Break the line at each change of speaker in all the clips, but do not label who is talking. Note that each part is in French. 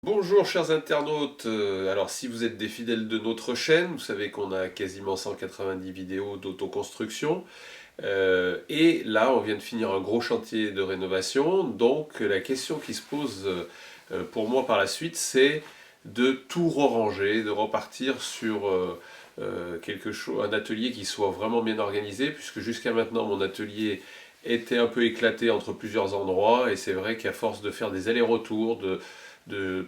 Bonjour chers internautes, alors si vous êtes des fidèles de notre chaîne, vous savez qu'on a quasiment 190 vidéos d'autoconstruction et là on vient de finir un gros chantier de rénovation, donc la question qui se pose pour moi par la suite c'est de tout ranger, de repartir sur un atelier qui soit vraiment bien organisé, puisque jusqu'à maintenant mon atelier était un peu éclaté entre plusieurs endroits et c'est vrai qu'à force de faire des allers-retours, de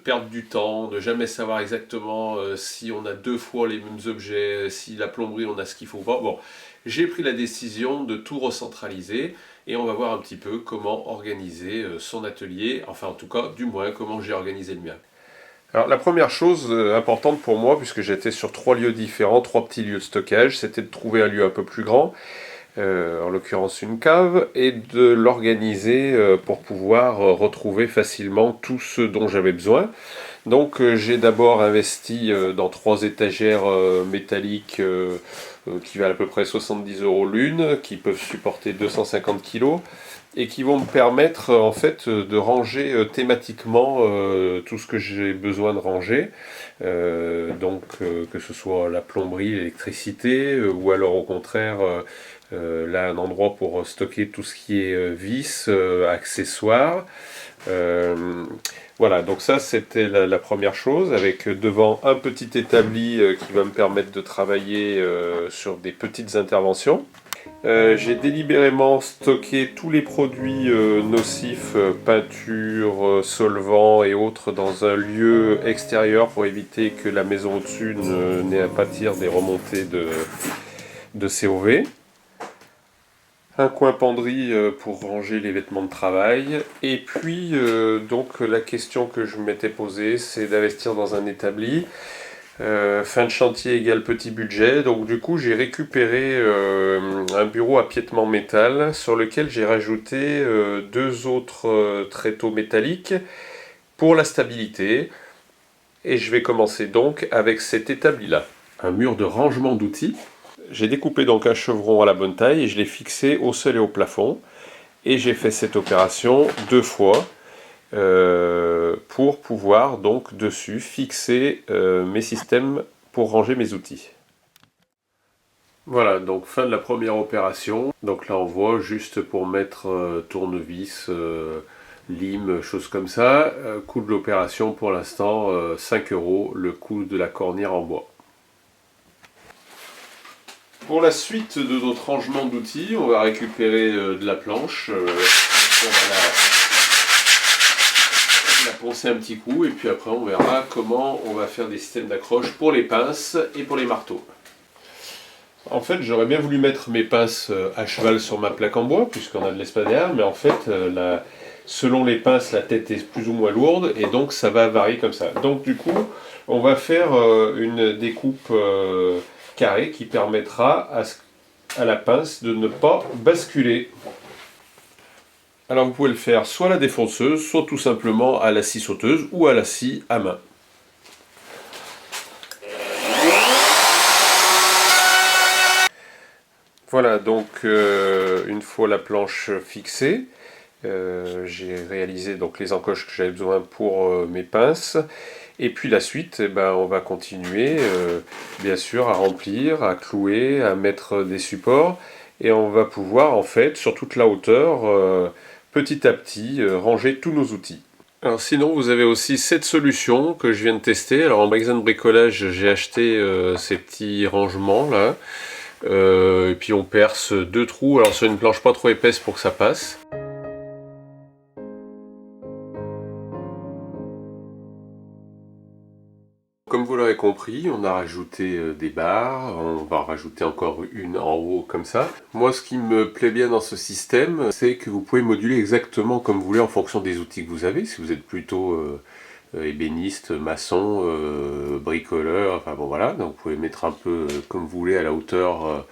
perdre du temps, de jamais savoir exactement si on a deux fois les mêmes objets, si la plomberie on a ce qu'il faut pas. Bon, j'ai pris la décision de tout recentraliser et on va voir un petit peu comment organiser son atelier, enfin en tout cas du moins comment j'ai organisé le mien. Alors la première chose importante pour moi, puisque j'étais sur 3 lieux différents, 3 petits lieux de stockage, c'était de trouver un lieu un peu plus grand, en l'occurrence une cave, et de l'organiser pour pouvoir retrouver facilement tout ce dont j'avais besoin. Donc j'ai d'abord investi dans 3 étagères métalliques qui valent à peu près 70 € l'une, qui peuvent supporter 250 kg et qui vont me permettre en fait de ranger thématiquement tout ce que j'ai besoin de ranger. Que ce soit la plomberie, l'électricité, ou alors au contraire là un endroit pour stocker tout ce qui est vis, accessoires. Voilà, donc ça c'était la première chose, avec devant un petit établi qui va me permettre de travailler sur des petites interventions. J'ai délibérément stocké tous les produits nocifs, peinture, solvants et autres dans un lieu extérieur pour éviter que la maison au-dessus n'ait à pâtir des remontées de COV. Un coin penderie pour ranger les vêtements de travail. Et puis, donc, la question que je m'étais posée, c'est d'investir dans un établi. Fin de chantier égale petit budget. Donc, du coup, j'ai récupéré un bureau à piétement métal sur lequel j'ai rajouté 2 autres tréteaux métalliques pour la stabilité. Et je vais commencer donc avec cet établi-là. Un mur de rangement d'outils. J'ai découpé donc un chevron à la bonne taille et je l'ai fixé au sol et au plafond. Et j'ai fait cette opération 2 fois pour pouvoir donc dessus fixer mes systèmes pour ranger mes outils. Voilà, donc fin de la première opération. Donc là on voit juste pour mettre tournevis, lime, choses comme ça. Coût de l'opération pour l'instant 5 € le coût de la cornière en bois. Pour la suite de notre rangement d'outils, on va récupérer de la planche, on va la poncer un petit coup et puis après on verra comment on va faire des systèmes d'accroche pour les pinces et pour les marteaux. En fait j'aurais bien voulu mettre mes pinces à cheval sur ma plaque en bois puisqu'on a de l'espace derrière, mais en fait selon les pinces la tête est plus ou moins lourde et donc ça va varier comme ça. Donc du coup on va faire une découpe carré qui permettra à la pince de ne pas basculer. Alors vous pouvez le faire soit à la défonceuse, soit tout simplement à la scie sauteuse ou à la scie à main. Voilà, donc une fois la planche fixée, j'ai réalisé donc les encoches que j'avais besoin pour mes pinces. Et puis la suite, eh ben, on va continuer bien sûr à remplir, à clouer, à mettre des supports. Et on va pouvoir en fait sur toute la hauteur, petit à petit, ranger tous nos outils. Alors sinon vous avez aussi cette solution que je viens de tester. Alors en magasin de bricolage j'ai acheté ces petits rangements là. Et puis on perce 2 trous, alors sur une planche pas trop épaisse pour que ça passe. Comme vous l'aurez compris, on a rajouté des barres, on va en rajouter encore une en haut comme ça. Moi ce qui me plaît bien dans ce système, c'est que vous pouvez moduler exactement comme vous voulez en fonction des outils que vous avez. Si vous êtes plutôt ébéniste, maçon, bricoleur, enfin bon voilà, donc vous pouvez mettre un peu comme vous voulez à la hauteur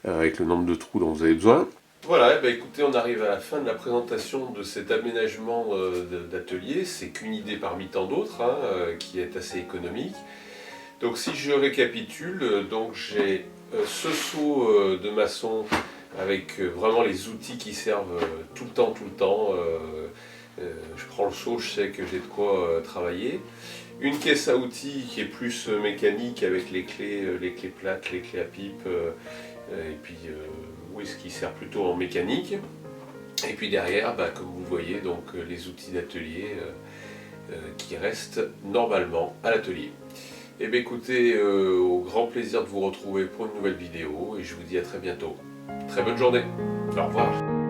avec le nombre de trous dont vous avez besoin. Voilà, bah écoutez, on arrive à la fin de la présentation de cet aménagement d'atelier. C'est qu'une idée parmi tant d'autres, hein, qui est assez économique. Donc si je récapitule, donc j'ai ce seau de maçon avec vraiment les outils qui servent tout le temps. Je prends le seau, je sais que j'ai de quoi travailler. Une caisse à outils qui est plus mécanique avec les clés plates, les clés à pipe, et puis oui, ce qui sert plutôt en mécanique. Et puis derrière, bah, comme vous le voyez, donc les outils d'atelier qui restent normalement à l'atelier. Et bien écoutez, au grand plaisir de vous retrouver pour une nouvelle vidéo et je vous dis à très bientôt. Très bonne journée. Au revoir.